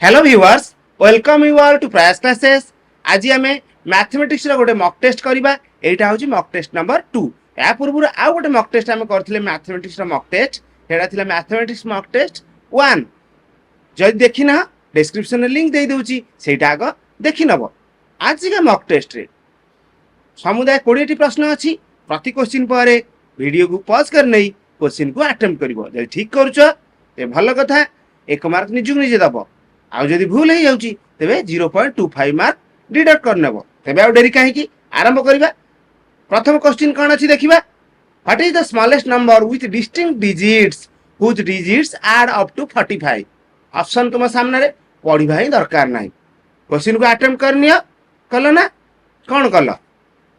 Hello viewers welcome you all to Prayas classes. आज आम mathematics गोटे मक टेस्ट करवा। यहाँ हूँ मक टेस्ट नंबर 2। या पूर्व आउ गोटे मक टेस्ट आम करते मैथमेटिक्स मक टेस्ट। यहाँ मैथमेटिक्स मक टेस्ट 1। जदि देखी ना डिस्क्रिप्शन लिंक दे दूची से आग देखी नब। आज का मक टेस्ट रे समुदाय 20 प्रश्न अच्छी। प्रति क्वेश्चन पर वीडियो को पॉज कर नहीं क्वेश्चन को अटेम्प्ट कर ठीक करुच भल कथा 1 मार्क निजु निजे दब। आउ जदि भूल हो जाउची तेबे 0.25 मार्क डिडक्ट करनेब। तेबे आउ डेरी कहीं आरंभ करवा। प्रथम क्वेश्चन कौन अच्छी देखा। What is the smallest number with distinct digits whose digits add up to 45। Option तुम सामने पढ़ा ही दरकार ना। क्वेश्चन को अटेम्प्ट करनी कल ना कौन कल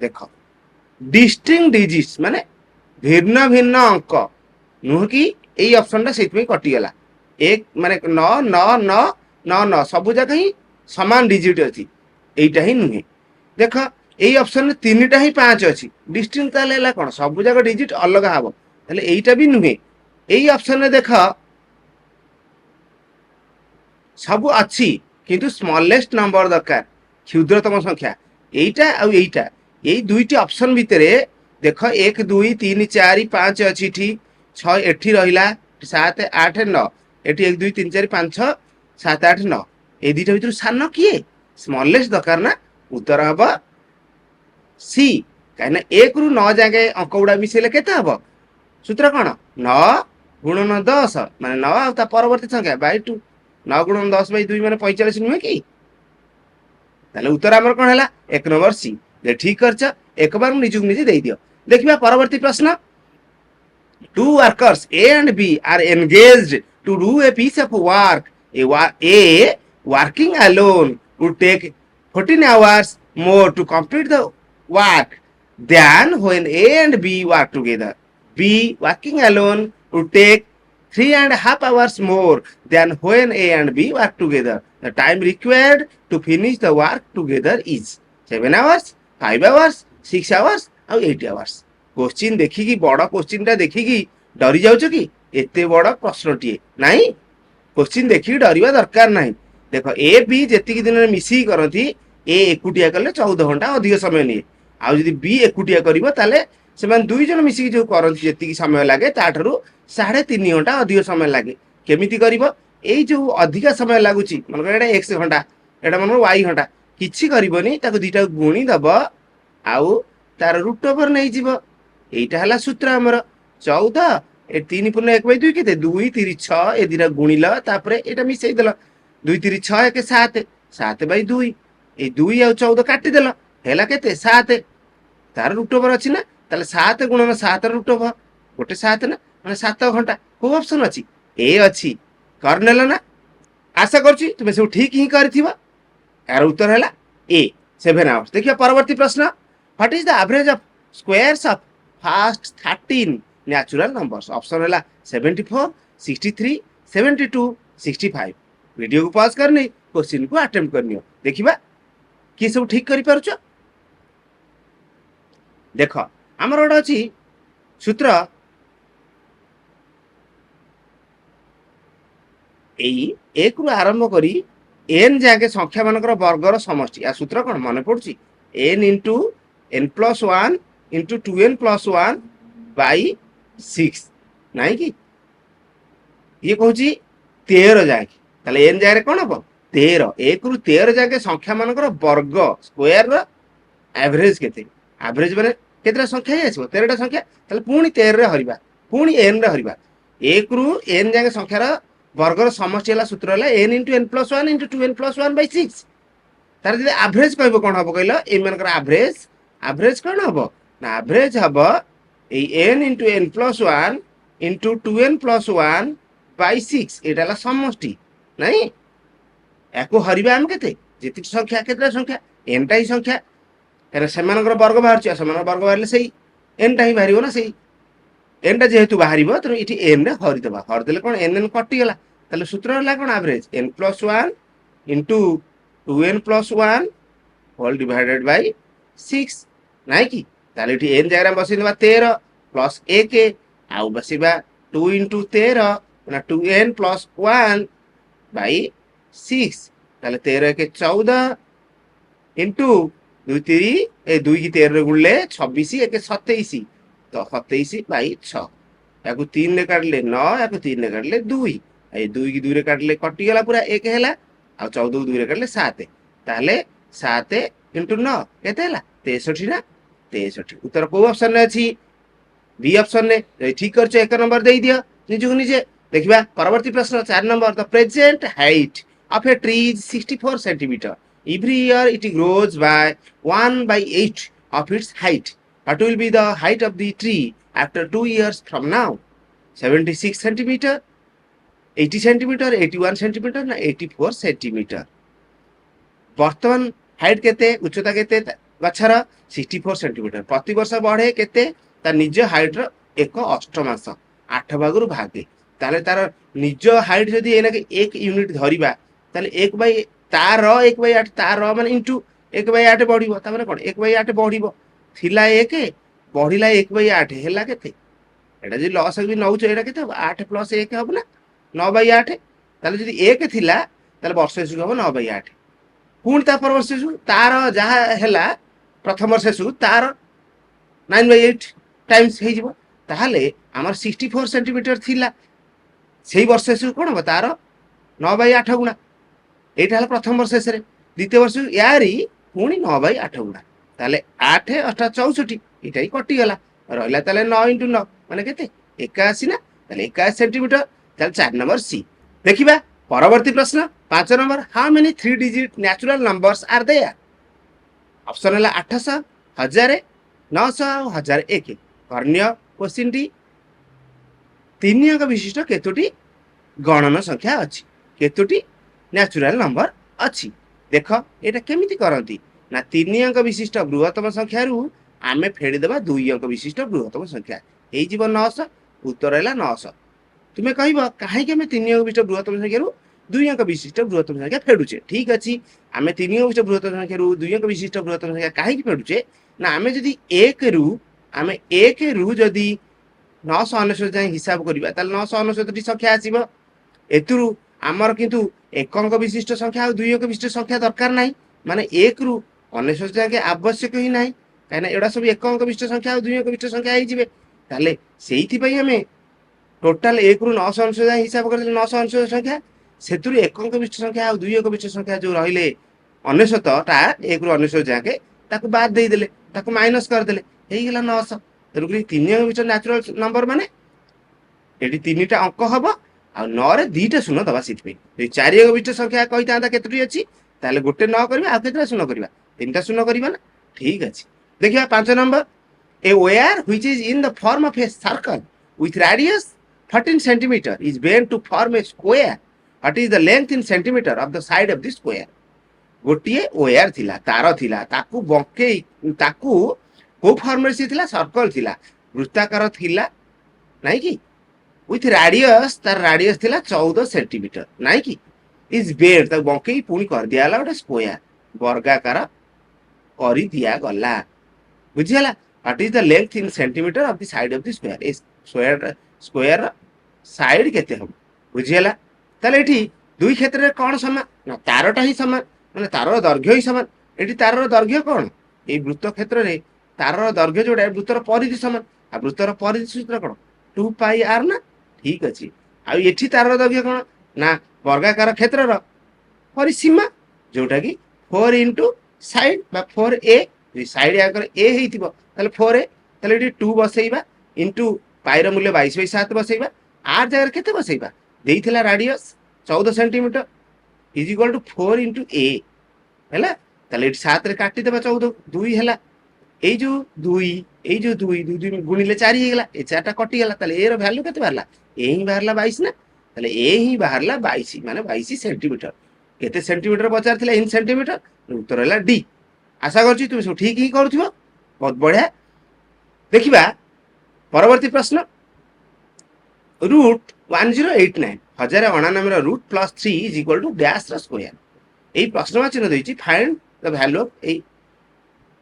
देख डिस्टिंक्ट डिजिट्स माने भिन्न भिन्न अंक नुह कि यही ऑप्शन से कटिगला। एक माने 9 9 9 9 9 सब जगह ही सामान डिजिट अच्छी यहीटा ही नुहे। देख यही ऑप्शन में 3टा ही 5 अच्छी डिस्टिंक्ट ताले कौन सब जगह डिजिट अलग हम यहीटा भी नुहे। यही ऑप्शन में देख सब अच्छी किंतु स्मॉलेस्ट नंबर दरकार क्षुद्रतम संख्या यहीटा आईटा यही दुईटी ऑप्शन भितर देख 1 2 3 4 5 अच्छी 6 एठी रहिला 7 8 9 एठी 1 2 3 4 5 6 7 8 9 ए दुईटा भितर सान किए स्मॉलेस्ट दरकार ना। उत्तर हम सी कहीं 1 रु 9 जाए अंक गुड़ा मिसेले के हम सूत्र कौन 9 गुणन 10 माने 9 आ परवर्ती संख्या बाय 2 9 गुणन 10 बाय 2 माने 45 नुहे कि उत्तर आमर कौन है 1 नंबर सी। ठीक कर एक बार निजुक निजे दे दियो। देखिए परवर्ती प्रश्न। Two workers A and B are engaged to do a piece of work. A working alone would take 14 hours more to complete the work than when A and B work together. B working alone would take 3.5 hours more than when A and B work together. The time required to finish the work together is 7 hours, 5 hours, 6 hours, और 8 hours. Question देखिकी बड़ question टा देखिकी डरी जाउछ कि एते बड़ प्रश्न TA नहीं। Question देखिकी डरिवा दरकार नहीं। देखो ए बी जेतिकी दिन में मिसी करती ए एकुटिया कले 14 घंटा अधिक समय निए। आउ जदि बी एकुटिया करिवो ताले सेमान दुई जन मिसी जो करती जेतिकी समय लागे ताठरू 3.5 घंटा अधिक समय लागे। केमिति करिवो एई जो अधिक समय लागुची मन एटा x घंटा एटा मन y घंटा किछि करिवोनी ताको दुईटा गुणी दब आउ तार रूट ओवर नहीं जीव। एटा हला सूत्र हमर 14 ए 3 पूर्ण 1 बाय 2 केते 2 3 6 ए दिरा गुणिल तापरे एटा मिसई देल 2 3 6 1 7 7 बाय 2 ए 2 आ 14 काटी देल हेला केते 7 तार रूट ओवर अछि ना ताले 7 गुणन 7 रूट ओवर गोटे 7 ना माने 7 घंटा को ऑप्शन अछि ए अछि करनेल ना। आशा करछि तुमे सब ठीक ही करथिबा। यार उत्तर हला ए 7 आवर्स। देखिए परवर्ती प्रश्न। What is the average of squares of first 13 natural numbers? Option है 74, 63, 72, 65। वीडियो को पॉज करनी क्वेश्चन को अटेम्प्ट करनी देखिबा कि सब ठीक करि पारुछ। देख आमर गोटे अच्छी सूत्र यही 1 रु आरंभ करी n जाके संख्या मानकर वर्गर समष्टि। या सूत्र कौन मन पड़ुची n into n plus 1 into 2n plus 1 by 6 नहीं कि ये कहूँ 13 जाए ताले n जाए कौन हम 13 1 रु 13 जाके संख्या मानकर वर्ग स्क्वायर एवरेज केते एवरेज माने केतरा संख्या ही आसो 13टा संख्या ताले पुणी 13 रे हरिबा पुणी n रे हरिबा 1 रु n जाके संख्यार वर्गर समष्टि हला सूत्र हला n into n plus 1 into 2n plus 1 by 6। तार जदि एवरेज कहबो कोन हबो कहलो ए मानकर एवरेज एवरेज कौन हम ना एवरेज हम n into n plus 1 into 2n plus 1 by 6 एटा समष्टि नहीं याको हरिबा हम केते जेति संख्या केतरा संख्या n टा ही संख्या कारण सेमानकर वर्ग बाहर छ सेमानकर वर्ग बाहरले सही n टा ही बाहरिबो ना सही n टा जेहेतु बाहरिबो त इठी n रे हरि देबा हरि देले कोन n कटि गेला ताले सूत्र हला कोन average n plus 1 into 2n plus 1 whole divided by 6 नहीं कि ताले इठी n जगह बसई देबा 13 प्लस 1 आउ बसईबा 2 इंटू 13 ना 2n प्लस 1 बाई 6 তাহলে 13 1 14 ইন্টু 2 3 এই 2 কি 13 রে গুণলে 26 1 27 তো 27/6 याकु 3 रे काटले 9 याकु 3 रे काटले 2 ए 2 की 2 रे काटले कटि गला पूरा 1 हैला आ 14 को 2 रे काटले 7 ताले 7 इनटू 9 केते हैला 63 ना 63 उत्तर को ऑप्शन रे अछि बी ऑप्शन ने ठीक करछ एक नंबर देई दियो निजु निजे देखिबा परवर्ती प्रश्न 4 number the present height of a tree is 64 centimetre every year it grows by 1/8 of its height. What will be the height of the tree after 2 years from now? 76 centimeter, 80 centimeter, 81 centimeter ना 84 centimeter. वर्तमान height केते उच्चता केते गछर 64 centimetre प्रति वर्ष बढ़े केते ता निज हाइट रो एक अष्टमांश 8 भागरु भागे ताले तार निज हाइट जदी एना के 1 यूनिट धरिबा ताले 1 बाय तार 1/8 तार माने इनटू 1/8 बढ़िबो ता माने कोन 1/8 बढ़िबो थिला 1 बढ़िला 1/8 हैला केते एटा जे लॉस भी नउछ एटा केते 8 प्लस 1 हबो ना 9/8 ताले जदी 1 थिला ताले वर्ष सुग हबो 9/8 पुणी ता पर वर्ष सुग तार जहा हैला प्रथम वर्ष सुग तार 9/8 टाइम्स हे जिवो ताहाले हमर 64 सेंटीमीटर थिला सेही वर्ष सुग कोन हबो तार 9/8 गुणा एटा हला प्रथम वर्ष से द्वितीय वर्ष यारी पुणी 9/8 गुणा ताले 8 8 64 एटा ही कटि गला रहला ताले 9 * 9 माने केते 81 ना ताले 81 सेंटीमीटर ताले 4 नंबर सी देखिबा परवर्ती प्रश्न 5 number how many 3 digit natural numbers are there option हला 800 1000 900 1001 कर्ण्य क्वेश्चन टी 3 अंक विशिष्ट केतोटी गणन संख्या अछि केतोटी नेचुरल नंबर अच्छी देख एटा केमिति करंती ना 3 अंक विशिष्ट बृहत्तम संख्या रु आमे फेडी देबा 2 अंक विशिष्ट बृहत्तम संख्या एई जीव 900 उत्तर हैला 900 तुमे कहबो काहे के में 3 अंक विशिष्ट बृहत्तम संख्या रु 2 अंक विशिष्ट बृहत्तम संख्या फेडुचे ठीक अछि आमे 3 अंक विशिष्ट बृहत्तम संख्या रु 2 अंक विशिष्ट बृहत्तम संख्या काहे के फेडुचे ना आमे जदी 1 रु जदी 999 जाय हिसाब करिबा ताल 999 टी संख्या आसीबो एतुरु आमर किंतु एक अंक विशिष्ट संख्या और 2 अंक विशिष्ट संख्या दरकार नहीं माने 1 रु 99 जाके आवश्यक ही नहीं काना एडा सब एक अंक विशिष्ट संख्या और 2 अंक विशिष्ट संख्या ही जिवे ताले सेहिति पई हमें टोटल 1 रु 999 जाय हिसाब करले 999 संख्या सेतुरु एक अंक विशिष्ट संख्या और 2 अंक विशिष्ट संख्या जो रहिले 99 टा 1 रु 99 जाके ताको बाद देई देले ताको माइनस कर देले हेई गेला 900 तेरुकरी 3 अंक विशिष्ट नेचुरल नंबर माने एडी 3टा अंक हबो आ 9 रे 2टा शून्य दबा सिथ पे ए 4 अंक विशिष्ट संख्या कहि तांदा केतटी अछि ताले गोटे न करबा आ केतरा शून्य करबा 3टा शून्य करबा ना ठीक अछि देखिया 5 number a wire which is in the form of a circle with radius 13 centimeter is bent to form a square what is the length in centimeter of the side of this square गोटिए wire थिला तार थिला ताकू बंके ताकू को form रे थिला circle थिला वृत्ताकार थिला नाही की with radius तार radius थिला 14 सेंटीमीटर नाही की इज बेड तक बंके पुनी कर दियाला ओटा स्क्वायर वर्गाकार करी दिया गला बुझियाला what is the length in centimetre of the side of the square इस स्क्वायर साइड केते हम बुझियाला ताले एठी दुई क्षेत्र रे कोन समान ना तारटा ही समान माने तारर दैर्घ्य ही समान एठी तारर दैर्घ्य कोन ए वृत्त क्षेत्र रे तारर दैर्घ्य जोडा वृत्तर परिधि समान आ वृत्तर परिधि सूत्र कोन 2 पाई r ना ठीक अछि आ एठी तारर दैर्घ्य कोन ना वर्गाकार क्षेत्र रो परिसीमा जोटा की 4 इनटू साइड बा 4a जे साइड आकर a हेतिबो ताले 4a ताले एठी 2 बसैबा इनटू पाई रो मूल्य 22/7 बसैबा r जगह केते बसैबा देइथिला radius 14 centimetre is equal to 4 into a हैला ताले 7 रे काटी देबा 14 2 हैला ए जो 2 गुणिले 4 हे गेला ए 4टा कटि गेला ताले ए रो वैल्यू केते बारला ए ही बारला 22 ना ताले ए ही बाहरला 22 माने 22 सेंटीमीटर केते सेंटीमीटर पचार थिला इन सेंटीमीटर उत्तर हैला डी आशा करछि तुम सब ठीक ही करथिबो बहुत बढ़िया देखिबा परवर्ती प्रश्न root 1089 1099 root plus 3 is equal to dash रो स्क्वायर एई प्रश्न चिन्ह देछि फाइंड द वैल्यू ऑफ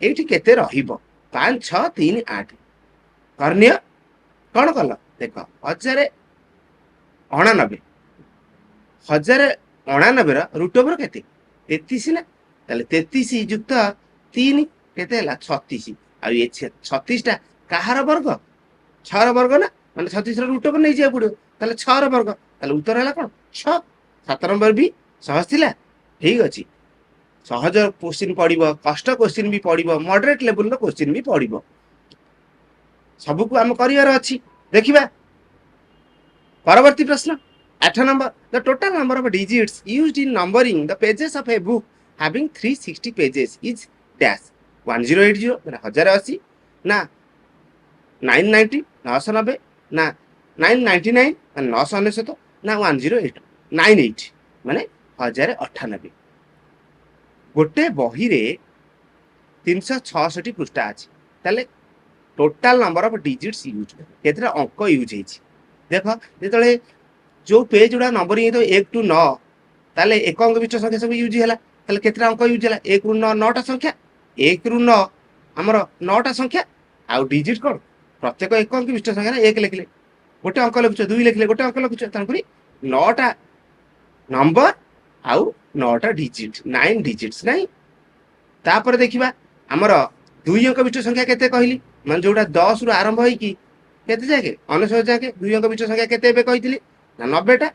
एठी केते रहिबो 5 6 3 8 कर्ण्य कोन कल देखो 1099 1000 ଅଣାନବେର ରୁଟ୍ ଓଭର କେତେ 33 ନା, ତାହେଲେ 33 ଯୁକ୍ତ 3 କେତେ ହେଲା 36। ଆଉ ଏ 36ଟା କାହାର ବର୍ଗ 6ର ବର୍ଗ ନା, ମାନେ 36ର ରୁଟ୍ ଓଭର ନେଇଯିବାକୁ ପଡ଼ିବ, ତାହେଲେ 6ର ବର୍ଗ, ତାହେଲେ ଉତ୍ତର ହେଲା କ'ଣ 6। 7 ନମ୍ବର ବି ସହଜ ଥିଲା। ଠିକ୍ ଅଛି, ସହଜ କୋଶ୍ଚିନ୍ ପଡ଼ିବ, କଷ୍ଟ କୋଶ୍ଚିନ୍ ବି ପଡ଼ିବ, ମଡରେଟ୍ ଲେବୁଲର କୋଶ୍ଚିନ୍ ବି ପଡ଼ିବ, ସବୁକୁ ଆମେ କରିବାର ଅଛି। ଦେଖିବା ପରବର୍ତ୍ତୀ ପ୍ରଶ୍ନ 8 number, the total number of digits used in numbering the pages of a book having 360 pages is dash 1080 ମାନେ 1080 ନା 990 990 ନା 999 ମାନେ 999 ନା 108 98 ମାନେ 1098। ଗୋଟେ ବହିରେ 366 ପୃଷ୍ଠା ଅଛି, ତାହେଲେ ଟୋଟାଲ ନମ୍ବର ଅଫ୍ ଡିଜିଟ୍ସ ୟୁଜ୍ କେତେଟା ଅଙ୍କ ୟୁଜ୍ ହେଇଛି। ଦେଖ ଯେତେବେଳେ ଯେଉଁ ପେଜ୍ ଗୁଡ଼ା ନମ୍ବରିଂ ହେଇଥିବ 1 ଟୁ 9, ତାହେଲେ ଏକ ଅଙ୍କ ବିଶିଷ୍ଟ ସଂଖ୍ୟା ସବୁ ୟୁଜ୍ ହେଲା, ତାହେଲେ କେତେଟା ଅଙ୍କ ୟୁଜ୍ ହେଲା 1 ରୁ 9 9ଟା ସଂଖ୍ୟା, 1 ରୁ 9 ଆମର 9ଟା ସଂଖ୍ୟା, ଆଉ ଡିଜିଟ୍ କ'ଣ ପ୍ରତ୍ୟେକ ଏକ ଅଙ୍କ ବିଶିଷ୍ଟ ସଂଖ୍ୟାରେ 1 ଲେଖିଲେ ଗୋଟେ ଅଙ୍କ ଲେଖୁଛ, 2 ଲେଖିଲେ ଗୋଟେ ଅଙ୍କ ଲେଖୁଛ, ତେଣୁକରି 9ଟା ନମ୍ବର ଆଉ 9ଟା ଡିଜିଟ୍, 9 ଡିଜିଟ୍ସ ନାହିଁ। ତାପରେ ଦେଖିବା ଆମର 2 ଅଙ୍କ ବିଶିଷ୍ଟ ସଂଖ୍ୟା କେତେ କହିଲି, ମାନେ ଯୋଉଟା 10ରୁ ଆରମ୍ଭ ହେଇକି କେତେ ଯାକେ 99 ଯାକେ 2 ଅଙ୍କ ବିଶିଷ୍ଟ ସଂଖ୍ୟା କେତେ ଏବେ କହିଥିଲି ନା 90ଟା।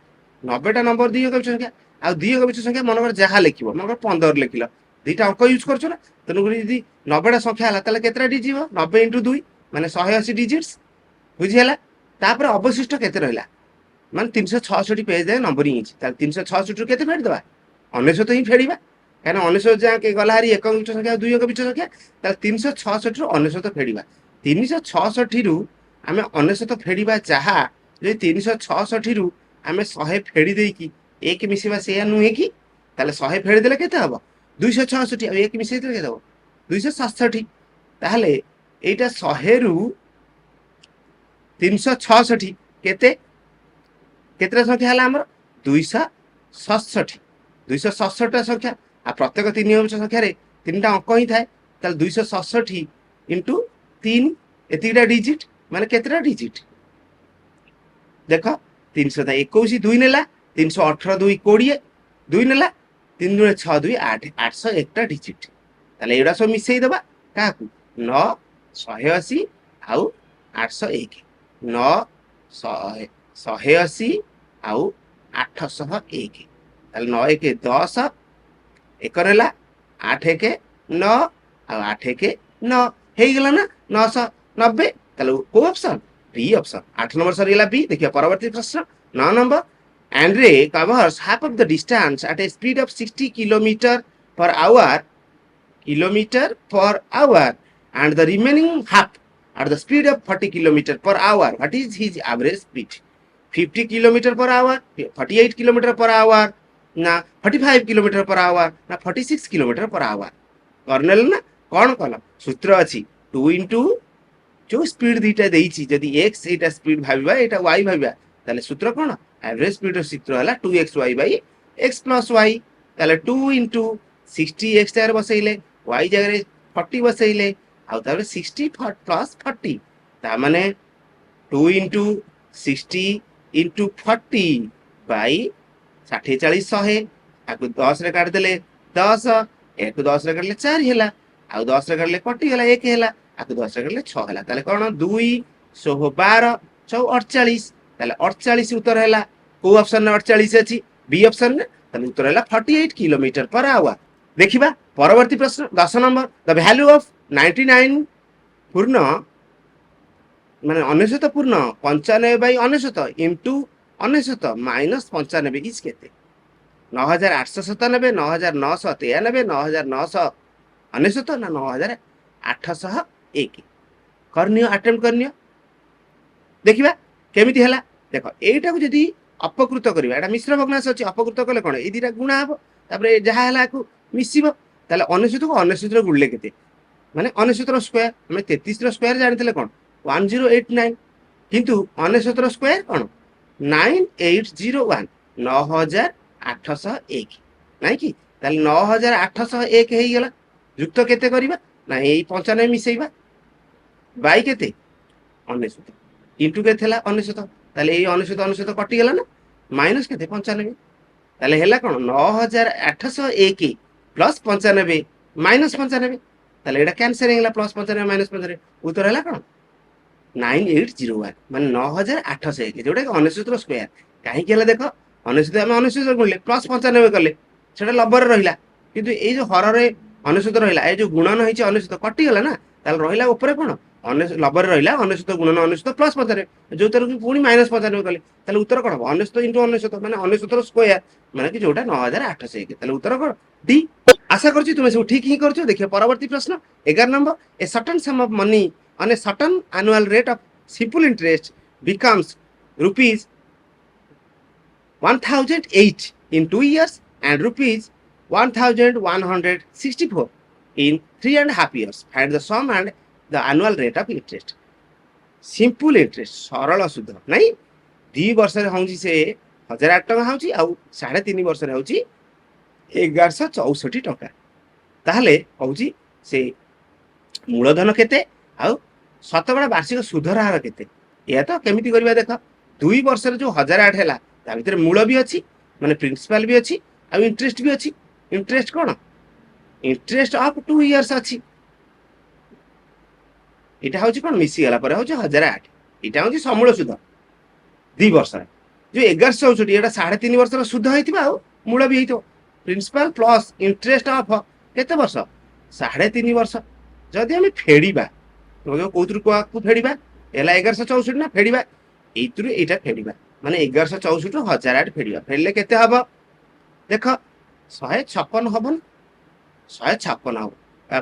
90ଟା ନମ୍ବର 2 ଅଙ୍କ ବିଶିଷ୍ଟ ସଂଖ୍ୟା, ଆଉ 2 ଅଙ୍କ ବିଶିଷ୍ଟ ସଂଖ୍ୟା ମନେକର ଯାହା ଲେଖିବ, ମନେକର 15 ଲେଖିଲ, 2ଟା ଅଙ୍କ ୟୁଜ୍ କରୁଛ ନା, ତେଣୁକରି ଯଦି 90ଟା ସଂଖ୍ୟା ହେଲା ତାହେଲେ କେତେଟା ଡିଜିଟ୍ ଯିବ 90 × 2 ମାନେ 180 ଡିଜିଟ୍ସ, ବୁଝିହେଲା। ତାପରେ ଅବଶିଷ୍ଟ କେତେ ରହିଲା, ମାନେ 366 ପେଜ୍ ଯାଏ ନମ୍ବରିଂ ହେଇଛି, ତାହେଲେ 366ରୁ କେତେ ଫେଡ଼ିଦେବା 99 ହିଁ ଫେଡ଼ିବା, କାହିଁକିନା 99 ଯାକେ ଗଲା ହାରି ଏକ ଅଙ୍କ ବିଶିଷ୍ଟ ସଂଖ୍ୟା ଆଉ 2 ଅଙ୍କ ବିଶିଷ୍ଟ ସଂଖ୍ୟା, ତାହେଲେ 366ରୁ 99 ଫେଡ଼ିବା। 366ରୁ ଆମେ 99 ଫେଡ଼ିବା, ଯାହା ଯଦି 366ରୁ ଆମେ 100 ଫେଡ଼ି ଦେଇକି 1 ମିଶେଇବା, ସେଇଆ ନୁହେଁ କି, ତାହେଲେ 100 ଫେଡ଼ିଦେଲେ କେତେ ହେବ 266, ଆଉ 1 ମିଶେଇ ଦେଲେ କେତେ ହେବ 267। ତାହେଲେ ଏଇଟା 100ରୁ 366 କେତେ କେତେଟା ସଂଖ୍ୟା ହେଲା ଆମର 267, 267ଟା ସଂଖ୍ୟା, ଆଉ ପ୍ରତ୍ୟେକ 3 ଅଙ୍କ ସଂଖ୍ୟାରେ 3ଟା ଅଙ୍କ ହିଁ ଥାଏ, ତାହେଲେ 267 ଇଣ୍ଟୁ 3 ଏତିକିଟା ଡିଜିଟ୍, ମାନେ କେତେଟା ଡିଜିଟ୍ ଦେଖ 321 2 ନେଲା, 318 2 20 2 ନେଲା, 3 2 6 2 8 801ଟା ଡିଜିଟ୍। ତାହେଲେ ଏଗୁଡ଼ା ସବୁ ମିଶେଇ ଦେବା କାହାକୁ 9 180 ଆଉ 801, 9 180 ଆଉ 801, ତାହେଲେ 9 1 10 ଏକ ନେଲା, 8 1 9 ଆଉ 8 1 9 ହେଇଗଲା ନା 990। ତାହେଲେ କୋଉ ଅପସନ୍ বি অপশন। 8 নম্বর সরিগলা বি। দেখিবা পরবর্তী প্রশ্ন 9 নম্বর Andre covers half of the distance at a speed of 60 km/hour and the remaining half at the speed of 40 km/hour. What is his average speed? 50 km/hour, 48 km/hour না 45 km/hour না 46 km/hour। করনেল না কোন call সূত্র আছে 2 into जो speed दुईटा देइछि जदि x एटा speed भाबिबा iota y भाबिबा ताले सूत्र कोन एवरेज स्पीड सूत्र हला 2xy बाय x + y। ताले 2 * 60 x टार बसैले y जगह 40 बसैले आ तारे 60 + 40 ता माने 2 * 60 * 40 बाय 60 40 100 आकु 10 रे काट देले 10 एक 10 रे काटले 4 हैला आ 10 रे काटले कटि गेला 1 हैला आकु 10 रे काटले 6 हैला ताले कोन 2 16 12 48 ताले 48 उत्तर हैला। को ऑप्शन ने 48 अछि बी ऑप्शन ने ताले उत्तर हैला 48 km/h। देखिबा परवर्ती प्रश्न 10 नंबर द वैल्यू ऑफ 99 पूर्ण माने 99 पूर्ण 95/99 इनटू 99 माइनस 95 इज केते 9897 9993 9999 ना 9801 करनियो अटेम्प्ट करनियो। देखिबा केमिति हला देख एटा को जदी अपकृत करिबा एटा मिश्र भग्नांश अछि अपकृत कले कोन ए दिटा गुणा हबो तापर जहा हला को मिसिबो ताले 99 को 99 रे गुणले केते माने 99 रो स्क्वायर हम 33 रो स्क्वायर जानितले कोन 1089 किंतु 99 रो स्क्वायर कोन 9801 9801 नाइ कि ताले 9801 हेई गेला युक्त केते करिबा ना एई 95 मिसेइबा बाई केते 99 इंटू के थेला 99 ताले एई 99 कटि गेला ना माइनस केते 95 তাহলে হেলা কোন 9801 প্লস 95 মাইনাস 95 তাহলে এটা ক্যান্সেল ହେଇଗଲା ପ୍ଲସ୍ 95 ମାଇନସ୍ 95 ଉତ୍ତର ହେଲା କ'ଣ 9801 ମାନେ 9801 ଯୋଉଟା କି 99 ର ସ୍କୋୟାର କାହିଁକି ହେଲା ଦେଖ 99 ଆମେ 99 ଗୁଣିଲେ ପ୍ଲସ୍ 95 କଲେ ସେଟା ଲବରେ ରହିଲା କିନ୍ତୁ ଏଇ ଯୋଉ ହରରେ 99 ରହିଲା ଏ ଯୋଉ ଗୁଣନ ହେଇଛି 99 କଟିଗଲା ନା ତାହେଲେ ରହିଲା ଉପରେ କ'ଣ ଲବରେ ରହିଲା 99 ଗୁଣନ 99 ପ୍ଲସ୍ 95 ଯୋଉଥିରେ କି ପୁଣି ମାଇନସ୍ 95 କଲେ ତାହେଲେ ଉତ୍ତର କ'ଣ ହବ 99 ଇଣ୍ଟୁ 99 ମାନେ 99 ର ସ୍କୋୟାର ମାନେ କି ଯୋଉଟା 9801 ତାହେଲେ ଉତ୍ତର କ'ଣ ଡି। आशा करछि तुमे सब ठीक ही करछो। देखिए परवर्ती प्रश्न 11 number a certain some of money on a certain annual rate of simple interest becomes rupees 1008 in 2 years and rupees 1164 in 3.5 years. Find the sum and the annual rate of interest. Simple interest सरल सुध नहीं 2 वर्ष रे होउची से 1008 टका होउची आ 3.5 वर्ष रे होउची 1164 टका ताहले कहूची से मूलधन केते आ शतकड़ा वार्षिक सुधर हार केते या तो केमिति करबा देख 2 वर्ष रे जो 1008 हैला ता भीतर मूल भी अछि माने प्रिंसिपल भी अछि आ इंटरेस्ट भी अछि। Interest cone interest of 2 years अछि एटा होची कोन मिसी गला पर होची 1008 एटा होची समूल सुध 2 वर्ष रे जो 1164 एटा 3.5 वर्ष रो सुध हेतिबा आ मूल भी हेतो प्रिंसिपल प्लस इंटरेस्ट ऑफ केते वर्ष 3.5 वर्ष जदि हम फेड़ीबा कोथुर को फेड़ीबा एला 1164 ना फेड़ीबा एइतुरु एटा फेड़ीबा माने 1164 रु 1008 फेड़ीबा फेड़ले केते हबो देख 156 हबन 156 हो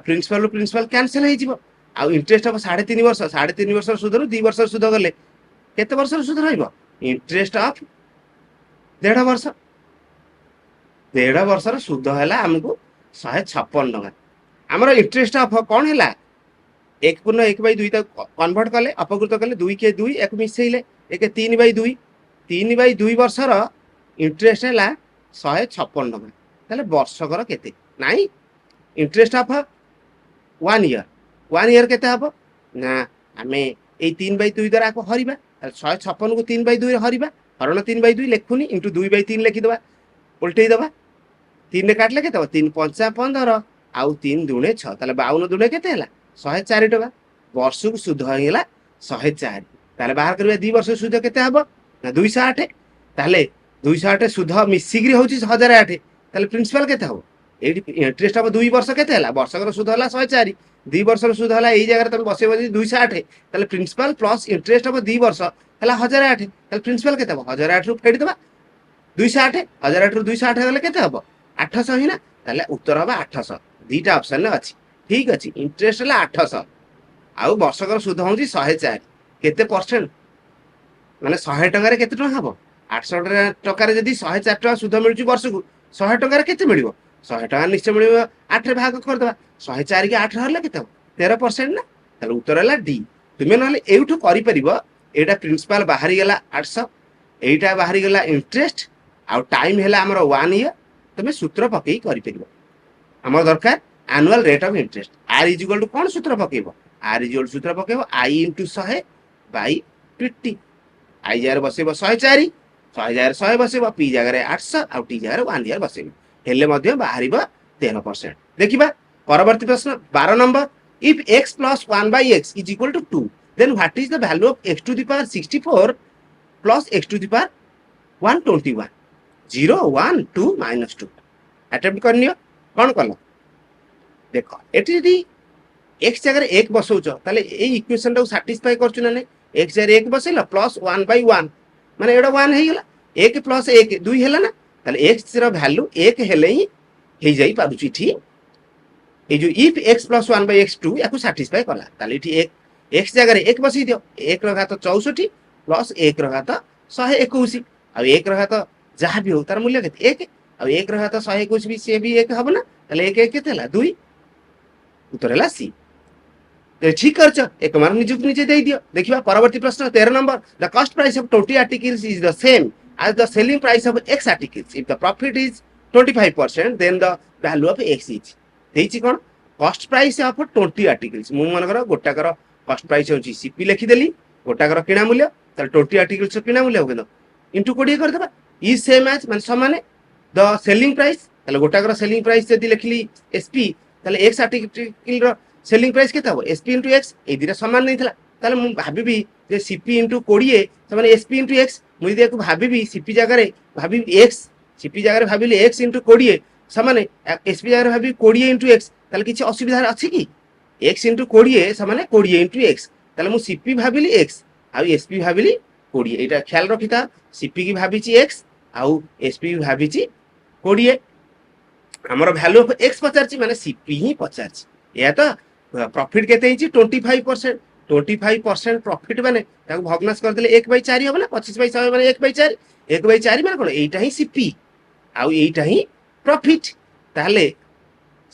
प्रिंसिपल कैंसिल हो जिवो आ इंटरेस्ट ऑफ 3.5 वर्ष 3.5 वर्ष सुध रु 2 वर्ष सुध गले केते वर्ष सुध रहइबो इंटरेस्ट ऑफ 1.5 वर्ष 1.5 वर्ष सुध है आमको 156 टका आमर इंटरेस्ट ऑफ कौन है 1/2 कन्वर्ट कले अपकृत कले 2 के 2 एक मिसेले 3/2 3/2 वर्षर इंटरेस्ट है 156 टका ताले वर्षकर केते नाई इंटरेस्ट ऑफ 1 ईयर केते हबो ना आमे ए 3/2 द्वारा को हरिबा 156 को 3/2 हरिबा हरण 3/2 लेखुनी इंटू 2/3 लिखि दबा उल्टै दबा 3 काटले केते 3 5 15 आउ 3 दुणे 6 ताले 52 दुणे केते हला 104 टका वर्ष को सुध होइला 104 ताले बाहर करबा 2 वर्ष सुध केते हबो ना 208 ताले 208 सुध मिसिग्री होची 1008 ताले प्रिंसिपल केते हबो एडी इंटरेस्ट अब 2 वर्ष केते हला वर्षकर सुध हला 104 2 वर्षर सुध हला एई जगह तमे बसे बजे 208 ताले प्रिंसिपल प्लस इंटरेस्ट अब 2 वर्ष हला 1008 ताले प्रिंसिपल केते हबो 1008 रु फेडी दबा 208 1008 रु 208 गले केते हबो 800 हिना ताले उत्तर हबा 800 दीटा ऑप्शन ने अछि ठीक अछि इंटरेस्ट हला 800 आउ वर्षकर सुध होउची 104 केते परसेंट माने 100 टका रे केते टका हबो 800 टका रे जदी 104 टका सुध मिलुची वर्ष को 100 टका रे केते मिलिबो 100 टका निश्चय मिलिबो 8 रे भाग कर दबा 104 के 8 हरले केते 13% ना ताले उत्तर हला डी तुमे नले एउठु करि परिबो एटा प्रिंसिपल बाहरी गेला 800 एटा बाहरी गेला इंटरेस्ट आ टाइम हेला हमर 1 ईयर तुमे सूत्र पकई करि परिबो हमर दरकार annual rate of interest R is equal to कोन सूत्र पकेबो आर इज इक्वल सूत्र पकेबो आई इनटू 100 बाय 20 आई जार बसेबो 104 100 बसेबो पी जगह 800 आ टी जगह 1 ईयर बसेबो हेले मध्ये बाहरिबो 13%। देखिबा परवर्ती प्रश्न 12 number if x plus 1 by x is equal to 2 then what is the value of x to the power 64 plus x to the power 121 0 1 2 minus 2 attempt करनियो कोन कलो देखो एटी यदि x जगह 1 बसौछ ताले ए इक्वेशन टा सैटिस्फाई करछु ना नै x जगह 1 बसेला प्लस 1 by 1 माने एडा 1 हे गेला 1 प्लस 1 2 हेला ना ताले x रो वैल्यू 1 हेले ही हे जाई पारुची ठीक ए जो if x plus 1 by x 2 याकु सैटिस्फाई कला ताले इठी 1 x जगह 1 बसई दियो 1 रो घात 64 प्लस 1 रो घात 121 आ 1 रो घात जहा भी हो तार मूल्य केते 1 आ 1 रो घात 121 भी से भी 1 हबो ना ताले 1 1 केते हला 2 उत्तर हला सी ते ठीक करछ एक मार निजुक निजे दे दियो देखिबा परवर्ती प्रश्न 13 number the cost price of 20 articles is the same as the selling price of x articles if the profit is 25% then the value of x is देछि कोन कॉस्ट प्राइस ऑफ 20 आर्टिकल्स मु मन कर गोटा कर कॉस्ट प्राइस होची CP लिखि देली गोटा कर किना मूल्य त 20 आर्टिकल्स किना मूल्य हो गेलो इनटू 20 कर देबा ई सेम एज मान समान द सेलिंग प्राइस ताले गोटाकर सेलिंग प्राइस जदि लिखली एसपी ताले एक्स आर्टिकल रो सेलिंग प्राइस केते हबो एसपी इनटू एक्स ए दिरा समान नहीं थिला ताले मु भाबिबी जे सीपी इनटू 20 समान एसपी इनटू एक्स मु यदि को भाबिबी सीपी जगह रे भाबिबी एक्स सीपी जगह रे भाबिली एक्स इनटू 20 समान एसपी जगह रे भाबी 20 इनटू एक्स ताले किछि असुविधा अछि कि एक्स इनटू 20 समान 20 इनटू एक्स ताले मु सीपी भाबिली एक्स आ एसपी भाबिली 20 एटा ख्याल रखिता सीपी की भाबिची एक्स आउ एसपी की भाबिची 20 हमर वैल्यू ऑफ एक्स पचारची माने सीपी ही पचारची या तो प्रॉफिट केते हिची 25% 25% प्रॉफिट माने ताको भग्नाश कर देले 1/4 हो ना 25/100 माने 1/4 1/4 माने कोन एटा ही सीपी आउ एटा ही प्रॉफिट ताले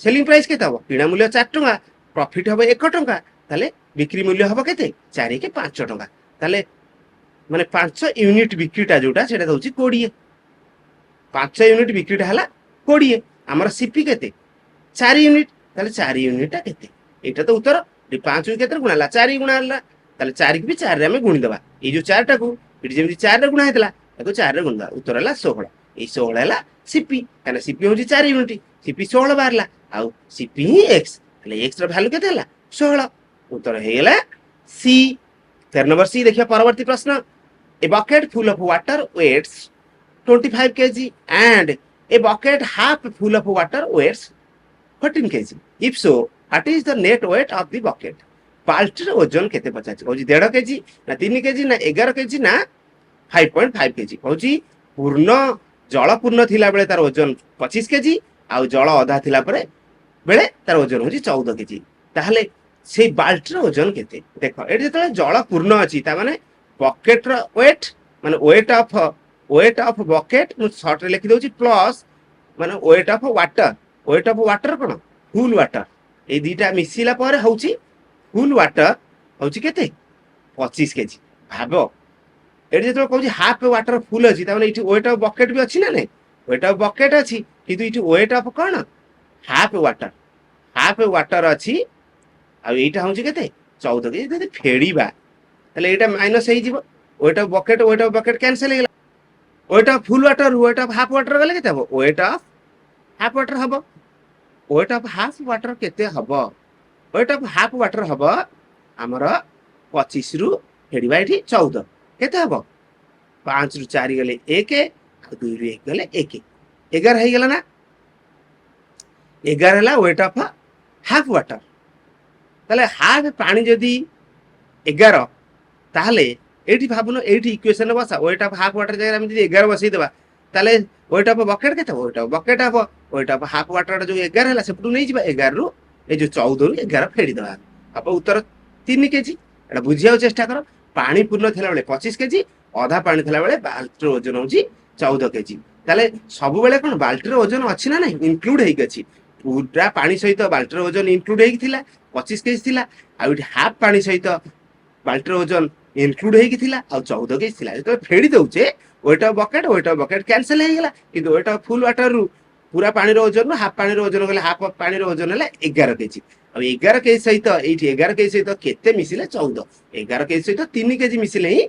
सेलिंग प्राइस केते हो किणा मूल्य 4 टका प्रॉफिट हो 1 टका ताले बिक्री मूल्य हो केते 4 के 5 टका ताले माने 5 यूनिट बिक्रीटा जोटा सेटा होची 20 5 यूनिट बिक्रीटा हला 20 हमर सीपी केते 4 यूनिट ताले 4 यूनिटा केते एटा तो उत्तर 5 को केते गुणाला 4 गुणाला ताले 4 की भी 4 रे हमें गुणी देबा ए जो 4 टा को इट जेमि 4 रे गुणा हेतला ताको 4 रे गुणा उत्तर हला 16 ए 16 हला सीपी काना सीपी होची 4 यूनिट सीपी 16 बारला आ सीपी ही एक्स ताले एक्स रो वैल्यू केते हला 16 उत्तर हे गेला सी 13 नंबर सी देखिया परवर्ती प्रश्न a bucket full of water weighs 25 kg and a bucket half full of water weighs 14 kg. If so, what is the net weight of the bucket? बाल्टीर ओजन केते पचाच कहूँ 1.5 kg ना 3 kg ना 11 kg ना 5.5 kg कहूँ पूर्ण जल पूर्ण थिला बेले तार ओजन 25 kg आउ जल अधा थिला परे बेले तार ओजन होची 14 kg ताहले से बाल्टीर ओजन केते देखो एठी जतले जल पूर्ण अछि ता माने बकेट रो वेट माने वेट ऑफ बकेट मु शॉर्ट रे लिखि दोची प्लस माने वेट ऑफ वाटर कोन फुल वाटर ए दीटा मिसिला पर होची फुल वाटर होची केते 25 केजी भाबो एठी जेतो कहूची हाफ वाटर फुल अछि त माने इठी वेट ऑफ बकेट भी अछि ना नै वेट ऑफ बकेट अछि किंतु इठी वेट ऑफ कोन हाफ वाटर अछि आ एटा होची केते 14 केजी जदि फेडीबा तले एटा माइनस हे जिवो वेट ऑफ बकेट कैंसिल हे weight of full water weight of half water गले केते हबो वेट ऑफ हाफ वाटर हबो वेट ऑफ हाफ वाटर केते हबो वेट ऑफ हाफ वाटर हबो हमर 25 रु फेडीबा एठी 14 केते हबो 5 रु 4 गले 1 आ 2 रु 1 गले 1 11 हे गेला ना 11 हला वेट ऑफ हाफ वाटर तले हाफ पानी जदी 11 ताहले एठी भाबनो एठी इक्वेशन बसा वेट ऑफ हाफ वाटर जगह हम जदी 11 बसई देबा ताले वेट ऑफ बकेट केते वेट ऑफ बकेट हबो वेट ऑफ हाफ वाटर जो 11 हला सेपटु नै जिबा 11 रु ए जो 14 रु 11 फेडी देबा आप उत्तर 3 केजी एटा बुझियाउ चेष्टा करो पानी पूर्ण थिला बेले 25 केजी आधा पानी थिला बेले बाल्टीर ओजन होची 14 केजी ताले सब बेले कोन बाल्टीर ओजन अछि ना नै इंक्लूड हेइ गछि पूरा पानी सहित बाल्टीर ओजन इंक्लूड हेइ थिला 25 केजी थिला आ इठी हाफ पानी सहित बाल्टीर ओजन इंक्लूड हेइ थिला आ 14 केजी थिला तो फेडी दउचे वेट ऑफ बकेट कैंसिल हे गेला किंतु वेट ऑफ फुल वाटर रु पूरा पानी रो ओजन हाफ पानी रो ओजन गले हाफ पानी रो ओजन हला 11 केजी अब 11 केजी सहित एठी 11 केजी सहित केते मिसिले 14 11 केजी सहित 3 केजी मिसिले ही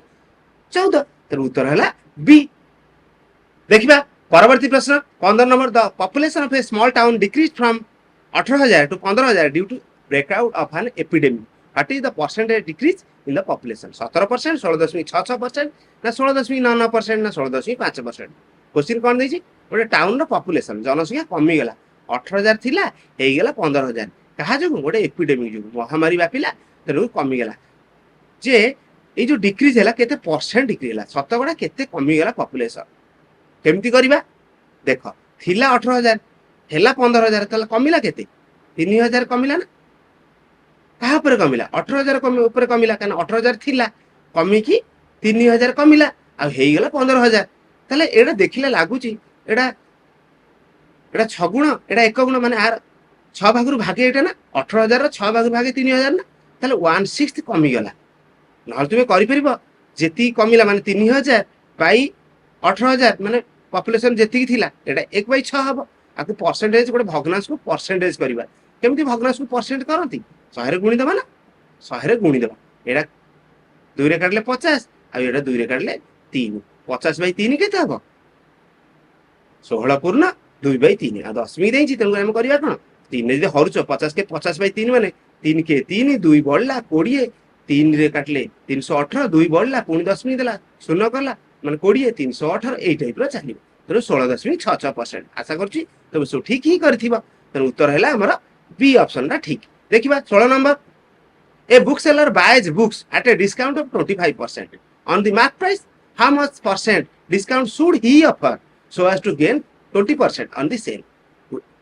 14 तर उत्तर हला बी देखिबा परवर्ती प्रश्न 15 number the population of a small town decrease from 18000 to 15000 due to breakout of an epidemic what is the percentage decrease in the population 17% 16.66% ना 16.99% ना 16.5% क्वेश्चन कोन दैछि गोटे टाउन रो पॉपुलेशन जनसंख्या कमी गेला 18000 थिला हेइ गेला 15000 कहा जो गोटे एपिडेमिक जो महामारी व्यापिला तेनु कमी गेला जे ए जो डिक्रीज हैला केते परसेंट डिक्रीज हैला शतकड़ा केते कमी गेला पॉपुलेशन केमती करिबा देखो थिला 18000 हैला 15000 तले कमिला केते 3000 कमिला ना कहा पर कमिला 18000 कमी ऊपर कमिला कान 18000 थिला कमी की 3000 कमिला आ हेइ गेला 15000 तले एडा देखिले लागुची एडा एडा 6 गुण एडा 1 गुण माने आर 6 भागरु भागे एटा ना 18000 रो 6 भागरु भागे 3000 ना तले 1/6 कमी गेला नहल तुमे करि परिबो जेती कमिला माने 3000 बाई 18000 माने पॉपुलेशन जेती थिला एटा 1/6 हबो आकु परसेंटेज गोटे भग्नांश को परसेंटेज करबा केमती भग्नांश को परसेंट करंती 100 रे गुणी देबा ना 100 रे गुणी देबा एटा 2 रे काटले 50 आ एटा 2 रे काटले 3 50/3 केते हबो 16 पूर्ण 2/3 आ दशमिक देइछि तेणु हम करबा कोन 3 रे हरुच 50 के 50/3 माने 3 के 3 2 बढ़ला 20 3 रे काटले 318 2 बढ़ला पुणी दशमिक देला शून्य कला माने 20 318 एई टाइप रो चलिबो तेणु 16.66%। आशा करछि तुम सब ठीक ही करथिबो तेणु उत्तर हैला हमर बी ऑप्शन रा ठीक। देखिबा 16 number a book seller buys books at a discount of 25% on the mark price. How much percent discount should he offer so as to gain 20% on the sale?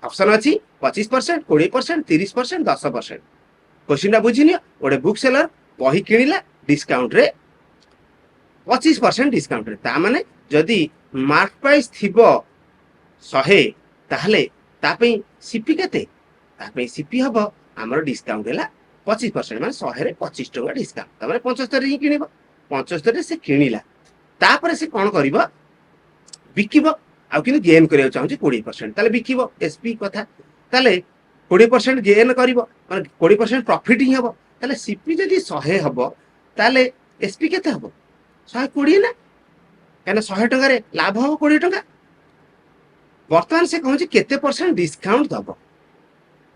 Option अच्छी 25%, 20%, 30%, 10%। Question बुझी गोटे book seller बही किणिला discount रे 25% discount रे तामाने जदि mark price थिबो 100 ताहले तापई CP केते तापई सीपी हबो हमर डिस्काउंट हैला 25% माने 100 रे 25 टका डिस्काउंट तामाने 75 रे किनिबो 75 रे से किणिला तापर से कोन करिवो बिकिबो आउ कि गेन करियो चाहूची 20% ताले बिकिबो एसपी कथा ताले 20% गेन करिवो माने 20% प्रॉफिट ही हबो ताले सीपी जदि 100 हबो ताले एसपी केते हबो 120 ना काना 100 टका रे लाभ हबो 20 टका वर्तमान से कहूची केते परसेंट डिस्काउंट दबो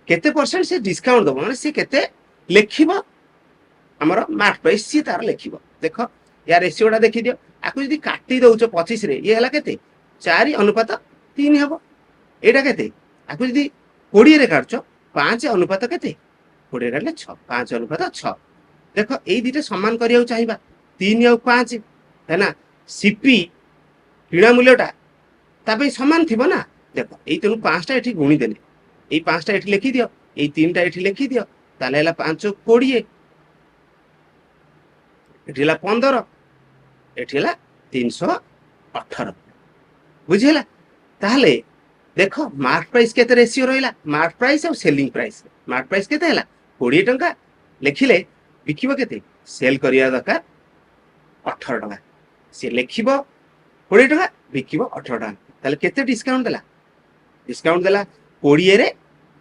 केते परसेंट से डिस्काउंट दबो माने से केते लेखिबो हमर मार्क प्राइस सी तार लेखिबो देखो या रेशियोटा देखि दियो आकु जदि काटी दउचो 25 रे ये हला केते 4:3 हबो एटा केते आकु जदि 20 रे काटचो 5:केते 20 काटले 6 5:6 देखो एई दिटे समान करिया चाहिबा 3 और 5 है ना सीपी किणा मूल्यटा तापे समान थिबो ना देखो एई तेनु 5टा एठी गुणी देले एई 5टा एठी लिखि दियो एई 3टा एठी लिखि दियो ताले हला 5 20 एठी हला 15 एठी हला 318 बुझिला ताहले देखो मार्क प्राइस केते रेशियो रहिला मार्क प्राइस और सेलिंग प्राइस केते हला 20 टंका लिखिले बिकिबो केते सेल करिया दरकार 18 टंका से लिखिबो 20 टंका बिकिबो 18 टंका ताले केते डिस्काउंट देला 20 रे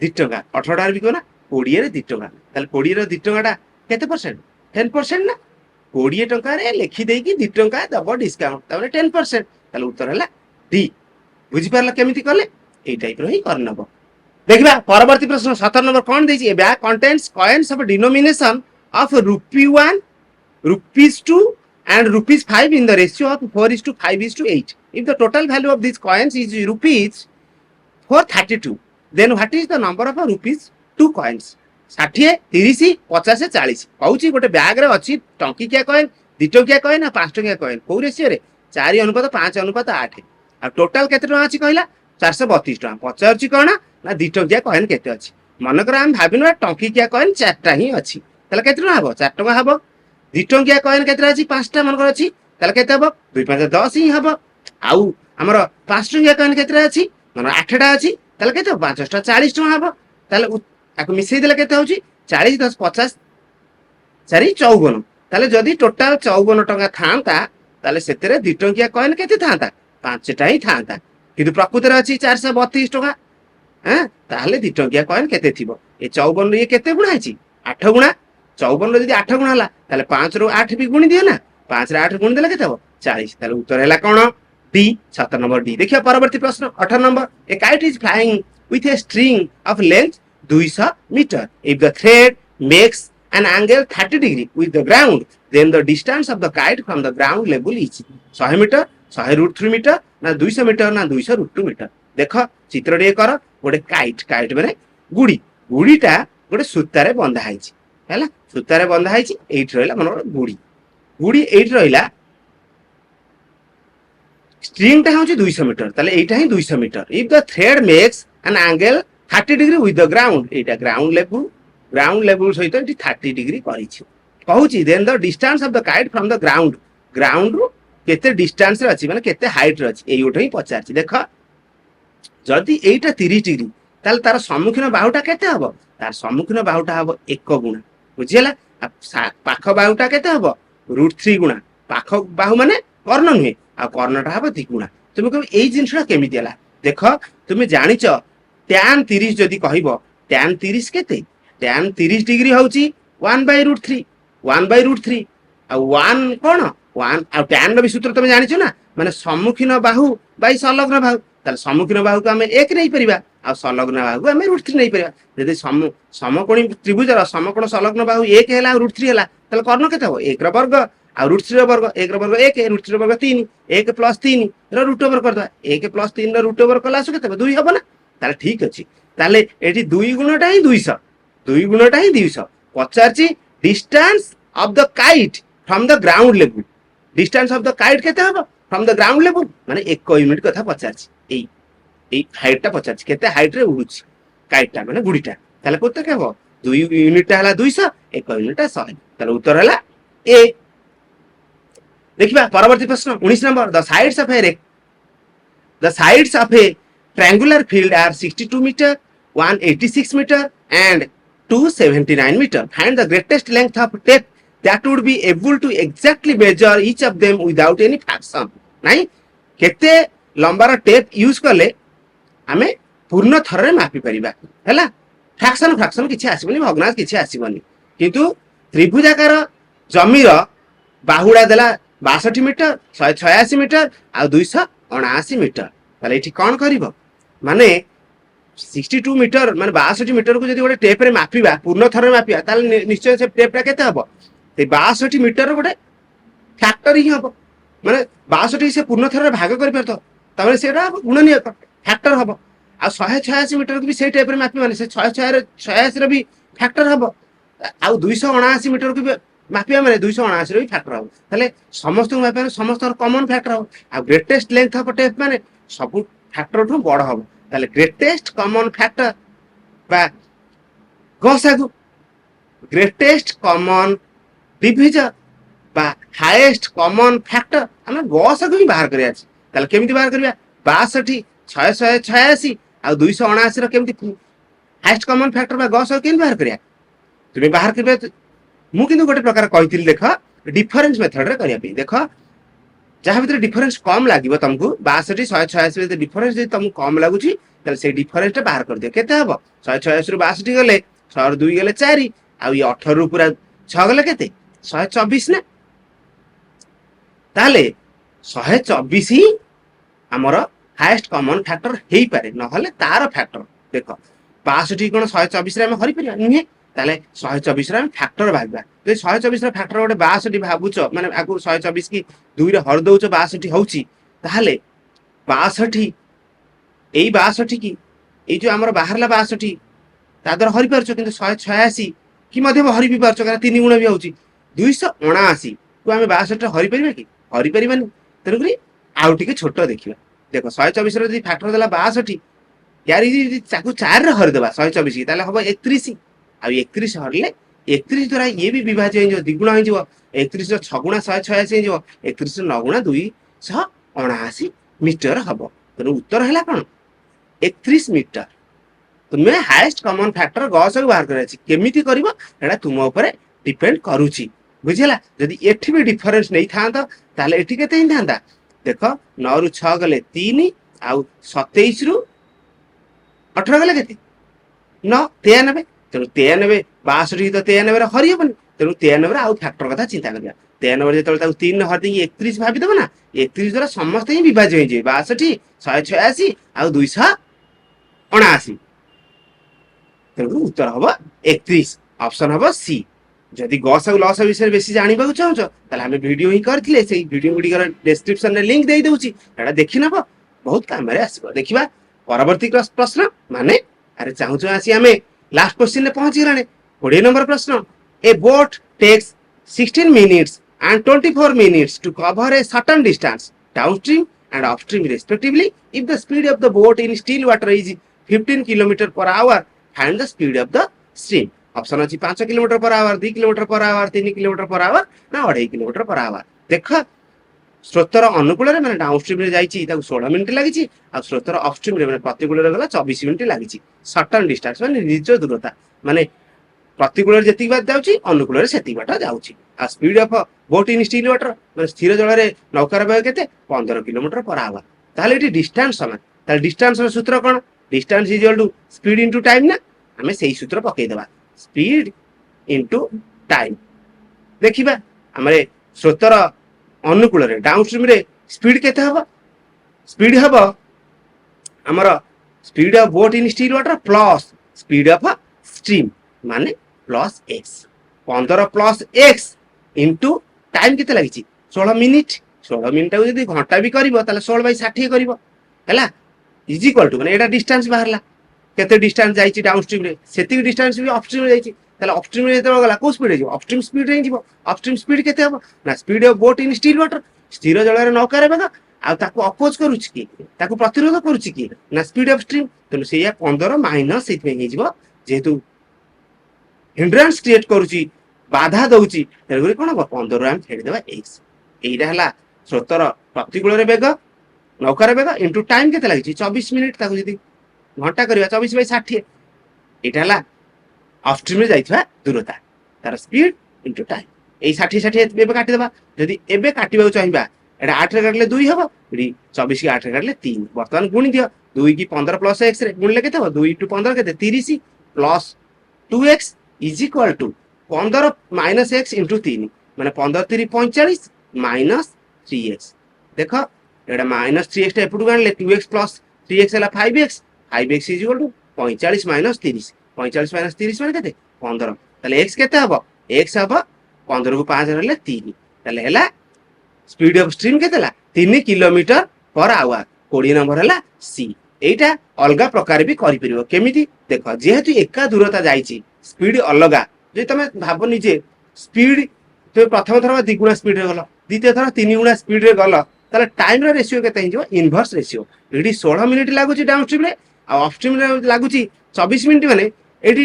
2 टंका 18 टंका बिकिबो ना 20 रे 2 टंका ताले 20 रे 2 टंकाटा केते परसेंट 10% ना 20 टंका रे लिखि देई कि 2 टंका दबो डिस्काउंट ताले 10% ताले उत्तर हला डी बुझी पारला केमिति करले एई टाइप रो ही करनबो। देखिबा परवर्ती प्रश्न 17 नंबर कोन देछि a bag contains coins of denomination of ₹1 ₹2 and ₹5 in the ratio of 4:5:8. If the total value of these coins is ₹432, then what is the number of ₹2 coins? 60 30 50 40 कहूची गोटे बैग रे अछि टंकिकिया कॉइन 2 टंकिया coin आ 5 टंकिया coin को ratio रे 4:5:8 आ total केते टका अछि कहला 432 टका पचारछि कोन ना 2 टंकिया कॉइन केते अछि मनकर हम भाबिनवा टंकिकिया कॉइन 4टा ही अछि तले केते टका हबो 4 टका हबो 2 टंकिया कॉइन केते अछि 5टा मनकर अछि तले केते हबो 2 5 10 ही हबो आउ हमर 5 टंकिया कॉइन केते अछि मन 8टा अछि तले केते 5 टा 40 टका हबो तले आकु मिसै देले केते होछि 40 10 50 4 54 ताले जदी टोटल 54 टका थांता ताले सेतेरे 2 टंकिया कॉइन केते थांता 5टा ही थांता किंतु प्रकृति रे अछि 432 टका हैं ताले 2 टंकिया कॉइन केते थिबो ए 54 रे केते गुणा अछि 8 गुणा 54 रे जदी 8 गुणा हला ताले 5 रो 8 भी गुणी दियो ना 5 रे 8 गुणी देले केते हो 40 ताले उत्तर हैला कोन डी 7 नंबर डी। देखियो परवर्ती प्रश्न 18 number a kite is flying with a string of length 200 metre if the thread makes an angle 30 degree with the ground then the distance of the kite from the ground level is 100 metre 100√3 metre ना 200 metre ना 200√2 metre देखो चित्र रे कर गोटे kite माने गुड़ीटा गोटे सूता रे बंधा हैछि हैला सूता रे बंधा हैछि एठी रहला मन गुड़ी एठी रहला स्ट्रिंग टा होछि 200 मीटर ताले एटा ही 200 metre if the thread makes an angle 30 degree with the ground एटा ग्राउंड लेवल सहित 30 डिग्री करिछि कहूची then the distance of the kite from the ground रु केते डिस्टेंस रे अछि माने केते हाइट रे अछि एई ओठै ही पचारछि देखो जदी एटा 30 डिग्री ताल तार सम्मुखीन बाहुटा केते हबो तार सम्मुखीन बाहुटा हबो 1 गुणा बुझियला पाख बाहुटा केते हबो √3 गुणा पाख बाहु माने कर्ण नुहे आ कर्णटा हबो 2 गुणा तुम को एई जिंसटा केमिति हला देखो तुम जानिचो tan 30 जदी कहिबो tan 30 केते tan 30 डिग्री होउची 1/√3 आ 1 कोन 1 आ tan रो भी सूत्र तुम जानिचो ना माने सम्मुखीन बाहु बाई संलग्न बाहु ताले सम्मुखीन बाहुको आमे 1 नै परिबा आ संलग्न बाहुको आमे √3 नै परिबा यदि समकोणी त्रिभुजर समकोण संलग्न बाहु 1 हैला आ √3 हैला ताले कर्ण केते हो 1 रो वर्ग आ √3 रो वर्ग 1 रो वर्ग 1 √3 रो वर्ग 3 1 + 3 रो रूट ओवर कर दवा 1 + 3 रो रूट ओवर कला सो केते 2 हबो ना ताले ठीक अछि ताले एठी 2 गुणटा ही 200 2 गुणटा ही 200 पचारची distance of the kite from the ground level distance of the kite केते हबो फ्रॉम द ग्राउंड लेवल माने 1 यूनिट कथा पचारची এই হাইটটা পচারছি কেতে হাইট রে উড়ুছি কাইটটা মানে গুড়িটা তাহলে কত কে হবো 2 ইউনিটটা হলা 200 1 ইউনিটটা 100 তাহলে উত্তর হলা এ देखिबा পরবর্তী প্রশ্ন 19 নম্বর the sides of a triangular field are 62 meter 186 meter and 279 meter find the greatest length of tape that would be able to exactly measure each of them without any fraction নাই কেতে লম্বার টেপ ইউজ করলে आमे पूर्ण थर रे मापी परिबा हैला फ्रैक्शन किछि आसीबनी भग्नांश किछि आसीबनी किंतु त्रिभुजाकार जमीर बाहुडा देला 62 मीटर 186 मीटर आ 279 मीटर ताले एठी कोन करिवो माने 62 मीटर माने 62 मीटर को जदि गोटे टेप रे मापीबा पूर्ण थर रे मापीबा ताले निश्चय से टेपटा केते हबो ते 62 मीटर रो गोटे फैक्टर ही हबो माने 62 से पूर्ण थर रे भाग करि परतो तबे सेटा गुणनीयक फैक्टर हबो आ 186 मीटर को भी से टाइप रे मापी माने से 186 रे भी फैक्टर हबो आ 279 मीटर को भी मापिया माने 279 रे भी फैक्टर हबो ताले समस्त मापिया समस्त कॉमन फैक्टर हबो आ ग्रेटेस्ट लेंथ ऑफ टेप माने सब फैक्टर ठो बड़ हबो ताले ग्रेटेस्ट कॉमन फैक्टर बा गसागु ग्रेटेस्ट कॉमन डिविजन बा हाईएस्ट कॉमन फैक्टर हम गसागु ही बाहर करिया छी ताले केमिति बाहर करिया 62 686 आ 279 रो केमति हाईएस्ट कॉमन फैक्टर बा गस केन बाहर करिया तुमे बाहर करबे मु किंतु गोटे प्रकार कहितिल देख डिफरेंस मेथड रे करिया पे देख जहा भीतर डिफरेंस कम लागिबो तुमको 62 186 रे डिफरेंस जे तुमको कम लागुची तले से डिफरेंस बाहर कर दियो केते हबो 186 रो 62 गले 100 रो 2 गले 4 आ ये 18 रो पूरा 6 गले केते 124 ना ताले 124 ही हमर हाईएस्ट कॉमन फैक्टर हेई पारे न हले तार फैक्टर देखो 62 कोन 124 रे हम हरि परिया नुहे ताले 124 रे हम फैक्टर भागबा जे 124 रे फैक्टर गोटे 62 भाबुचो माने आगु 124 की 2 रे हर दउचो 62 होउची ताले 62 एई 62 की एई जो हमर बाहरला 62 तादर हरि परचो किंतु 186 की मध्ये हरि भी परचो कारण 3 गुण भी होउची 279 को हम 62 हरि परिबा की हरि परिबानी तरुकरी आउ टिके छोटो देखिबा देखो 124 रे फैक्टर देला 62 यार यदि चाकू 4 रे हर देबा 124 की ताले हबो 31 आ 31 हरले 31 द्वारा ये भी विभाज्य हो द्विगुण हो जिवो 31 रो 6 गुणा 186 जिवो 31 रो 9 गुणा 279 मीटर हबो तो उत्तर हैला कोन 31 मीटर तुमे हाईएस्ट कॉमन फैक्टर गस बाहर करे छी केमिति करबो एडा तुम ऊपर डिपेंड करूची बुझिला यदि एठी भी डिफरेंस नहीं थांता ताले एठी केते ही थांता देखो 9 रु 6 गले 3 आउ 27 रु 18 गले केते 9 93 तेनु 93 62 तो 93 रे हरि हबन तेनु 93 रे आउ फैक्टर कथा चिंता करिया 93 जेतल ताउ 3 हर दे 31 भाबी देबो ना 31 द्वारा समस्त ही विभाज्य होई जे 62 186 आउ 279 तेनु उत्तर हबो 31 ऑप्शन हबो सी जदि गस और लस विषय बेसी जानिबा चाहछ ताले हम वीडियो ही करथिले से वीडियो गुडी कर डिस्क्रिप्शन रे लिंक देई देउची एटा देखि नबो बहुत काम रे आसीबो देखिबा परवर्ती प्रश्न माने अरे चाहू आसी हमें लास्ट क्वेश्चन रे पहुंची गलाने 20 नंबर प्रश्न a boat takes 16 minutes and 24 minutes to cover a certain distance downstream and upstream respectively if the speed of the boat in still water is 15 km/h find the speed of the stream option अछि 5 km/h 2 km/h 3 km/h ना 2.5 km/h देख स्रोतर अनुकूल रे माने downstream रे जाईची ताको 16 minute लागिची आ स्रोतर upstream रे माने प्रतिकूल रे गला 24 मिनिट लागिची सर्टन डिस्टेंस माने निज दूरता माने प्रतिकूल रे जेति बात जाउची अनुकूल रे सेति बाट जाउची आ speed of boat in still water माने स्थिर जल रे नौकार वेग केते 15 km/h ताले एटी डिस्टेंस समान ताले डिस्टेंस रो सूत्र कोन distance is equal to speed into time ना हमें सेही सूत्र पकै देबा स्पीड इनटू टाइम देखिबा हमरे स्रोतर अनुकूल रे डाउनस्ट्रीम रे स्पीड केते हबो स्पीड हबो ଆମର speed of boat in still water plus speed of stream ମାନେ plus x 15 plus x into time କେତେ ଲାଗିଛି 16 ମିନିଟ୍ 16 ମିନିଟ୍ଟାକୁ ଯଦି ଘଣ୍ଟା ବି କରିବ ତାହେଲେ 16/60 କରିବ ହେଲା ଇଜ ଇକ୍ୱାଲ୍ ଟୁ ମାନେ ଏଇଟା ଡିଷ୍ଟାନ୍ସ ବାହାରିଲା କେତେ ଡିଷ୍ଟାନ୍ସ ଯାଇଛି ଡାଉନ୍ ଷ୍ଟ୍ରିମ୍ରେ ସେତିକି ଡିଷ୍ଟାନ୍ସ ବି ଅପ୍ ଷ୍ଟ୍ରିମ୍ରେ ଯାଇଛି ତାହେଲେ ଅପ୍ ଷ୍ଟ୍ରିମ୍ରେ ଯେତେବେଳେ ଗଲା କୋଉ ସ୍ପିଡ୍ ହେଇଯିବ ଅପ୍ ଷ୍ଟ୍ରିମ୍ ସ୍ପିଡ୍ରେ ହିଁ ଯିବ ଅପ୍ ଷ୍ଟ୍ରିମ୍ ସ୍ପିଡ୍ କେତେ ହବ ନା speed of boat in still water ସ୍ଥିର ଜଳରେ ନୌକାର ବେଗ ଆଉ ତାକୁ ଅପୋଜ କରୁଛି କି ତାକୁ ପ୍ରତିରୋଧ କରୁଛି କି ନା ସ୍ପିଡ୍ ଅଫ୍ ଷ୍ଟ୍ରିମ୍ ତେଣୁ ସେଇଆ 15 ମାଇନସ୍ ସେଇଥିପାଇଁ ହେଇଯିବ ଯେହେତୁ ହିଣ୍ଡ୍ରାନ୍ସ କ୍ରିଏଟ୍ କରୁଛି ବାଧା ଦଉଛି ତେଣୁକରି କ'ଣ ହବ 15 ଆମେ ଫେରିଦେବା ଏକ୍ସ এইটা ହେଲା ସ୍ରୋତର ପ୍ରତିକୂଳରେ ବେଗ ନୌକାର ବେଗ ଇଣ୍ଟୁ ଟାଇମ୍ କେତେ ଲାଗିଛି 24 ମିନିଟ୍ ତାକୁ ଯଦି ଘଣ୍ଟା କରିବା 24/60 এইটা ହେଲା ଅପଷ୍ଟ୍ରିମ୍ରେ ଯାଇଥିବା ଦୂରତା ତାର ସ୍ପିଡ୍ ଇଣ୍ଟୁ ଟାଇମ୍ এই 60 ଏବେ କାଟିଦେବା ଯଦି ଏବେ କାଟିବାକୁ ଚାହିଁବା এটা 8ରେ କାଟିଲେ 2 ହବ ଏଠି 24 କି 8ରେ କାଟିଲେ 3 ବର୍ତ୍ତମାନ ଗୁଣି ଦିଅ 2 କି 15 ପ୍ଲସ୍ x ରେ ଗୁଣିଲେ କେତେ ହବ 2 * 15 କେତେ 30 plus 2x is equal to 15 minus x into 3 ମାନେ 15 3 45 ମାଇନସ୍ 3x ଦେଖ ଏଟା ମାଇନସ୍ 3x ଟା ଏପଟକୁ ଆଣିଲେ 2x ପ୍ଲସ୍ 3x ହେଲା 5x 5x is equal to 45 minus 30 45 minus 30 ମାନେ କେତେ 15 ତାହେଲେ x କେତେ ହବ x ହବ 15 କୁ 5 ରହିଲେ 3 ତାହେଲେ ହେଲା ସ୍ପିଡ୍ ଅଫ୍ ଷ୍ଟ୍ରିମ୍ କେତେ ହେଲା 3 କିଲୋମିଟର ପର ଆୱାର 20 ନମ୍ବର ହେଲା ସି এইটা ଅଲଗା ପ୍ରକାର ବି କରିପାରିବ କେମିତି ଦେଖ ଯେହେତୁ ଏକା ଦୂରତା ଯାଇଛି ସ୍ପିଡ୍ ଅଲଗା ଯଦି ତମେ ଭାବ ନିଜେ ସ୍ପିଡ୍ তুমি প্রথম থর দ্বিগুণা স্পিডে গল দ্বিতীয় থর 3 গুণা স্পিডে গল তাহলে টাইমর রেসিও কেতে হয়ে যাব ইনভর্স রেসিও এটি 16 মিনিট লাগুচি ডাউন স্ট্রিমে আর অফ স্ট্রিমে লাগুচি 24 মিনিট মানে এটি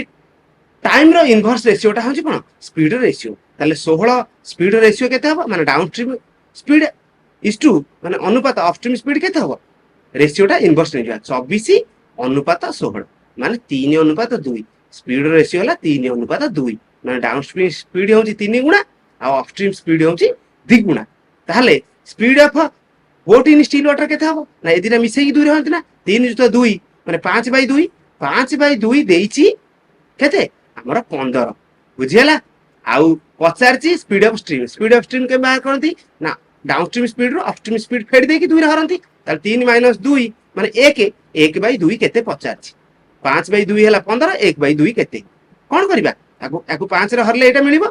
টাইমর ইনভর্স রেসিওটা হচ্ছে কোন স্পিড রেসিও তাহলে 16 স্পিড রেসিও কেতে হব মানে downstream speed is to মানে অনুপাত অফ স্ট্রিম স্পিড কেতে হব রেসিওটা ইনভর্স নেই 24 অনুপাত 16 মানে 3 অনুপাত 2 স্পিড রেসিও হলা 3 অনুপাত 2 মানে ডাউন স্ট্রিম স্পিড হচ্ছে 3 গুণা ଆଉ ଅପଷ୍ଟ୍ରିମ୍ ସ୍ପିଡ୍ ହେଉଛି ଦ୍ୱିଗୁଣା ତାହେଲେ speed of boat in still water କେତେ ହବ ନା ଏ ଦିଟା ମିଶେଇକି 2 ରହନ୍ତି ନା 3 + 2 ମାନେ 5/2 5/2 ଦେଇଛି କେତେ ଆମର 15 ବୁଝିହେଲା ଆଉ ପଚାରିଛି ସ୍ପିଡ୍ ଅଫ୍ ଷ୍ଟ୍ରିମ୍ କେବେ ବାହାର କରନ୍ତି ନା ଡାଉନ୍ ଷ୍ଟ୍ରିମ୍ ସ୍ପିଡ୍ରୁ ଅପଷ୍ଟ୍ରିମ୍ ସ୍ପିଡ୍ ଫେରି ଦେଇକି 2ରେ ହରନ୍ତି ତାହେଲେ 3 - 2 ମାନେ 1/2 କେତେ ପଚାରିଛି 5/2 ହେଲା 15 1/2 କେତେ କ'ଣ କରିବା ଆକୁ 5ରେ ହରିଲେ ଏଇଟା ମିଳିବ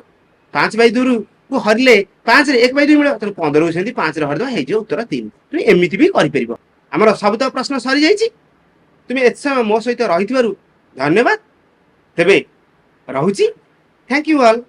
5/2 କୁ ହରିଲେ 5ରେ 1/2 ମିଳିବ ତେଣୁ 15 କୁ ସେମିତି 5ରେ ହରିଦେବା ହେଇଯିବ ଉତ୍ତର 3 তুমি ଏମିତି ବି କରିପାରିବ ଆମର ସବୁ ତ ପ୍ରଶ୍ନ ସରିଯାଇଛି তুমি ଏତେ ସମୟ ମୋ ସହିତ ରହିଥିବାରୁ ଧନ୍ୟବାଦ ତେବେ ରହୁଛି ଥ୍ୟାଙ୍କ ୟୁ ଅଲ୍